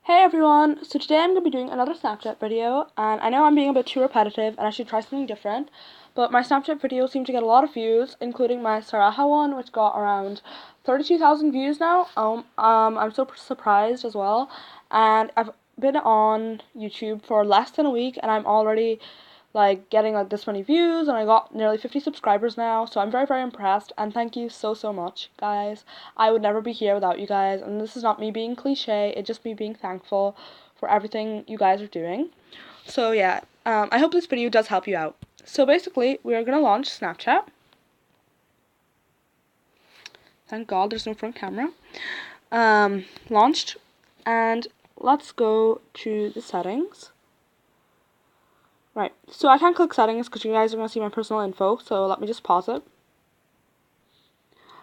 Hey everyone, so today I'm going to be doing another Snapchat video, and I know I'm being a bit too repetitive and I should try something different, but my Snapchat videos seem to get a lot of views, including my Saraha one, which got around 32,000 views now. I'm so surprised as well, and I've been on YouTube for less than a week, and I'm already getting this many views, and I got nearly 50 subscribers now, so I'm very, very impressed, and thank you so much, guys. I would never be here without you guys, and this is not me being cliche, it's just me being thankful for everything you guys are doing. So yeah, I hope this video does help you out. So basically, we're gonna launch Snapchat. Thank God there's no front camera. Launched, and let's go to the settings. Right, so I can't click settings because you guys are going to see my personal info, so let me just pause it.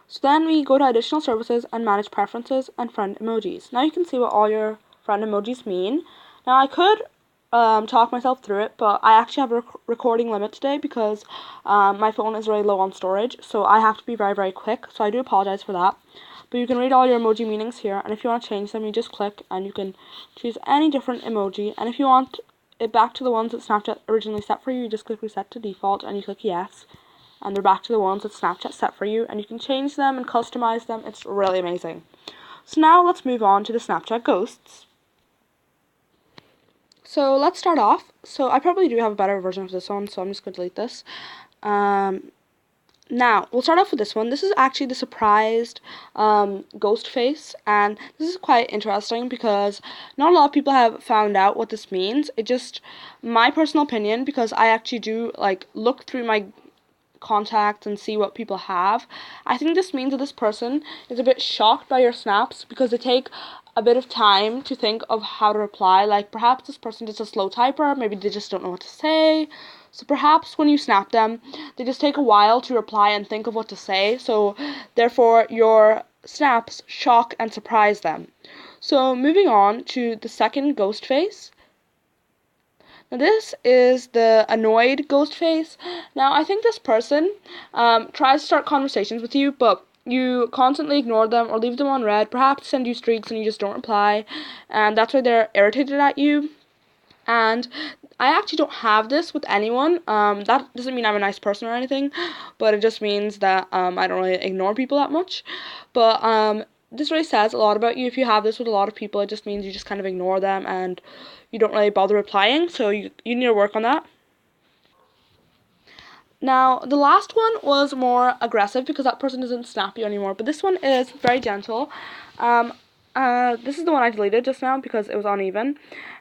So then we go to additional services and manage preferences and friend emojis. Now you can see what all your friend emojis mean. Now I could talk myself through it, but I actually have a recording limit today because my phone is really low on storage, so I have to be very, very quick, so I do apologize for that. But you can read all your emoji meanings here, and if you want to change them, you just click and you can choose any different emoji, and if you want it back to the ones that Snapchat originally set for you, you just click reset to default and you click yes, and they're back to the ones that Snapchat set for you, and you can change them and customize them. It's really amazing. So now let's move on to the Snapchat ghosts. So let's start off. So I probably do have a better version of this one, so I'm just going to delete this. Now, we'll start off with this one. This is actually the surprised ghost face, and this is quite interesting because not a lot of people have found out what this means. It just, my personal opinion, because I actually do look through my contacts and see what people have. I think this means that this person is a bit shocked by your snaps because they take a bit of time to think of how to reply. Like perhaps this person is a slow typer, maybe they just don't know what to say. So perhaps when you snap them, they just take a while to reply and think of what to say. So therefore your snaps shock and surprise them. So moving on to the second ghost face. Now this is the annoyed ghost face. Now I think this person tries to start conversations with you, but you constantly ignore them or leave them on red, perhaps send you streaks and you just don't reply, and that's why they're irritated at you. And I actually don't have this with anyone. That doesn't mean I'm a nice person or anything, but it just means that I don't really ignore people that much. But this really says a lot about you. If you have this with a lot of people, it just means you just kind of ignore them and you don't really bother replying. So you need to work on that. Now, the last one was more aggressive because that person doesn't snap you anymore, but this one is very gentle. This is the one I deleted just now because it was uneven.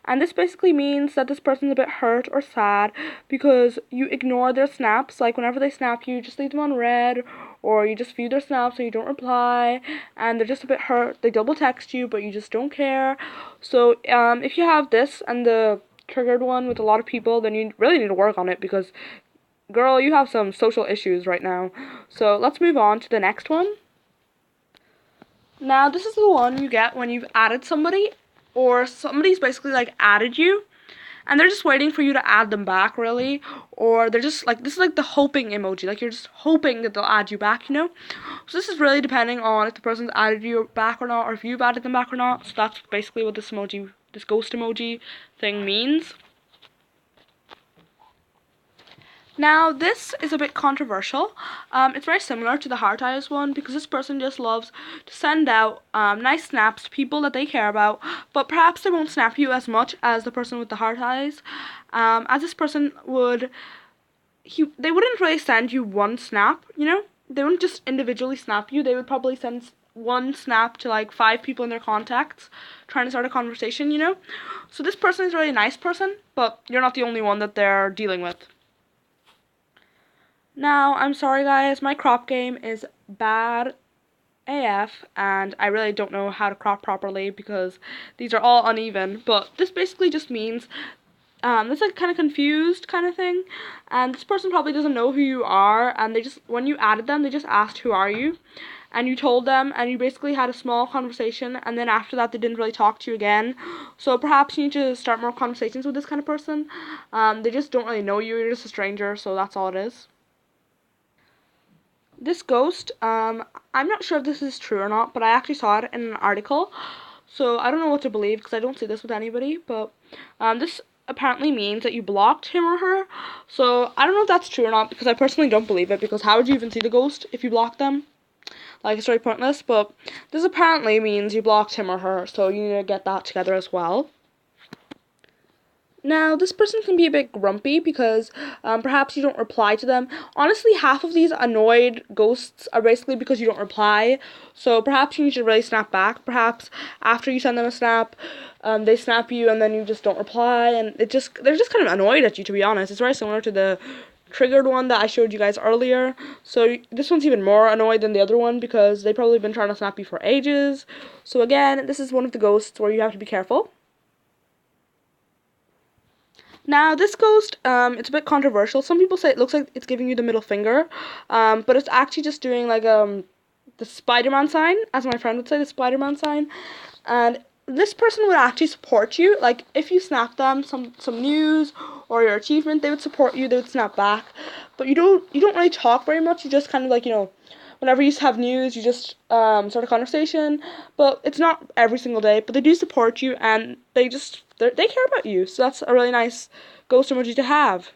And this basically means that this person's a bit hurt or sad because you ignore their snaps. Like, whenever they snap you, just leave them on red, or you just view their snaps and you don't reply, and they're just a bit hurt. They double text you, but you just don't care. So, if you have this and the triggered one with a lot of people, then you really need to work on it because girl, you have some social issues right now. So let's move on to the next one. Now, this is the one you get when you've added somebody, or somebody's basically added you, and they're just waiting for you to add them back, really, or they're just this is the hoping emoji, you're just hoping that they'll add you back, you know? So this is really depending on if the person's added you back or not, or if you've added them back or not. So that's basically what this emoji, this ghost emoji thing means. Now, this is a bit controversial. It's very similar to the heart eyes one because this person just loves to send out nice snaps to people that they care about, but perhaps they won't snap you as much as the person with the heart eyes. As this person would, they wouldn't really send you one snap, you know? They wouldn't just individually snap you. They would probably send one snap to 5 people in their contacts trying to start a conversation, you know? So this person is a really nice person, but you're not the only one that they're dealing with. Now, I'm sorry guys, my crop game is bad AF, and I really don't know how to crop properly because these are all uneven, but this basically just means, this kind of confused kind of thing, and this person probably doesn't know who you are, and they just, when you added them, they just asked who are you, and you told them, and you basically had a small conversation, and then after that they didn't really talk to you again. So perhaps you need to start more conversations with this kind of person. They just don't really know you, you're just a stranger, so that's all it is. This ghost, I'm not sure if this is true or not, but I actually saw it in an article. So I don't know what to believe because I don't see this with anybody, but this apparently means that you blocked him or her. So I don't know if that's true or not because I personally don't believe it, because how would you even see the ghost if you blocked them? Like, it's very pointless, but this apparently means you blocked him or her, so you need to get that together as well. Now, this person can be a bit grumpy because perhaps you don't reply to them. Honestly, half of these annoyed ghosts are basically because you don't reply. So perhaps you need to really snap back. Perhaps after you send them a snap, they snap you and then you just don't reply, and they're just kind of annoyed at you, to be honest. It's very similar to the triggered one that I showed you guys earlier. So this one's even more annoyed than the other one because they've probably been trying to snap you for ages. So again, this is one of the ghosts where you have to be careful. Now, this ghost, it's a bit controversial. Some people say it looks like it's giving you the middle finger, but it's actually just doing like the Spider-Man sign, as my friend would say, the Spider-Man sign. And this person would actually support you. Like, if you snap them some news or your achievement, they would support you. They would snap back, but you don't really talk very much. You just kind of like, whenever you have news, you just start a conversation. But it's not every single day. But they do support you, and they care about you. So that's a really nice ghost emoji to have.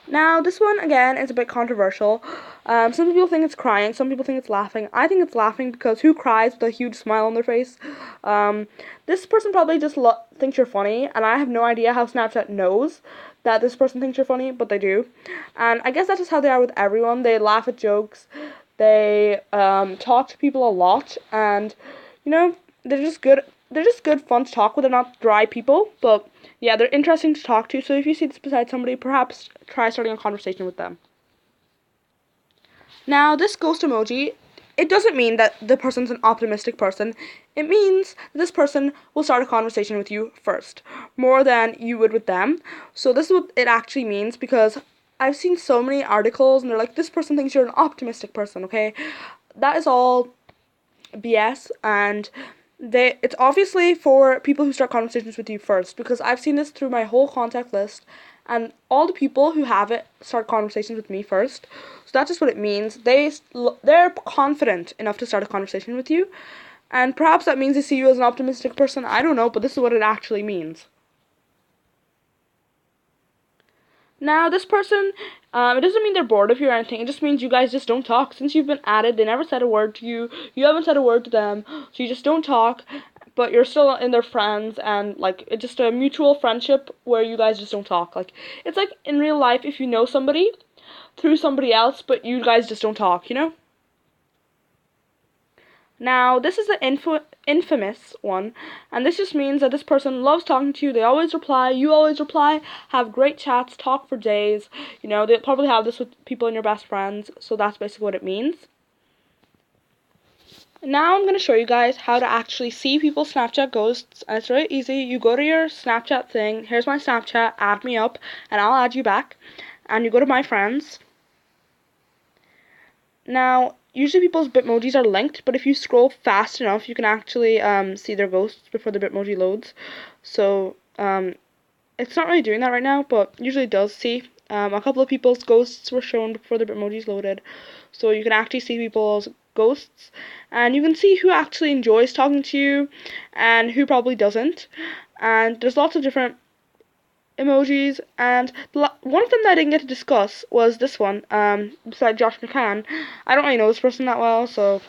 Now, this one, again, is a bit controversial. Some people think it's crying, some people think it's laughing. I think it's laughing because who cries with a huge smile on their face? This person probably just thinks you're funny, and I have no idea how Snapchat knows that this person thinks you're funny, but they do. And I guess that's just how they are with everyone. They laugh at jokes, they talk to people a lot, and, they're just good. They're just good, fun to talk with. They're not dry people, but yeah, they're interesting to talk to. So if you see this beside somebody, perhaps try starting a conversation with them. Now, this ghost emoji, it doesn't mean that the person's an optimistic person. It means that this person will start a conversation with you first, more than you would with them. So this is what it actually means, because I've seen so many articles and they're like, this person thinks you're an optimistic person, okay? That is all BS, and it's obviously for people who start conversations with you first, because I've seen this through my whole contact list, and all the people who have it start conversations with me first. So that's just what it means. They're confident enough to start a conversation with you, and perhaps that means they see you as an optimistic person. I don't know, but this is what it actually means. Now, this person, it doesn't mean they're bored of you or anything. It just means you guys just don't talk. Since you've been added, they never said a word to you. You haven't said a word to them. So you just don't talk, but you're still in their friends, and, like, it's just a mutual friendship where you guys just don't talk. Like, it's like in real life if you know somebody through somebody else, but you guys just don't talk? Now, this is the infamous one, and this just means that this person loves talking to you. They always reply, you always reply, have great chats, talk for days. They'll probably have this with people in your best friends, so that's basically what it means. Now I'm going to show you guys how to actually see people's Snapchat ghosts, and it's really easy. You go to your Snapchat thing, here's my Snapchat, add me up, and I'll add you back, and you go to my friends. Now, usually people's Bitmojis are linked, but if you scroll fast enough, you can actually see their ghosts before the Bitmoji loads. So, it's not really doing that right now, but usually it does see. A couple of people's ghosts were shown before the Bitmojis loaded. So you can actually see people's ghosts, and you can see who actually enjoys talking to you, and who probably doesn't. And there's lots of different emojis, and one of them that I didn't get to discuss was this one, beside Josh McCann. I don't really know this person that well, so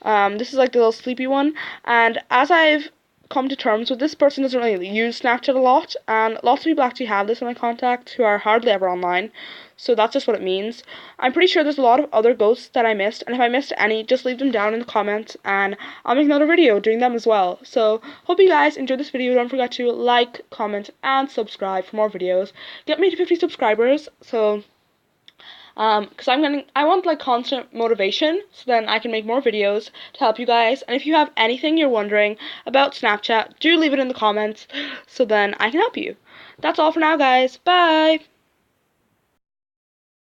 this is like the little sleepy one, and as I've come to terms with, this person doesn't really use Snapchat a lot, and lots of people actually have this in my contacts who are hardly ever online, so that's just what it means. I'm pretty sure there's a lot of other ghosts that I missed, and if I missed any, just leave them down in the comments, and I'll make another video doing them as well. So, hope you guys enjoyed this video. Don't forget to like, comment, and subscribe for more videos. Get me to 50 subscribers, so because I want like constant motivation, so then I can make more videos to help you guys. And if you have anything you're wondering about Snapchat, do leave it in the comments, so then I can help you. That's all for now, guys. Bye!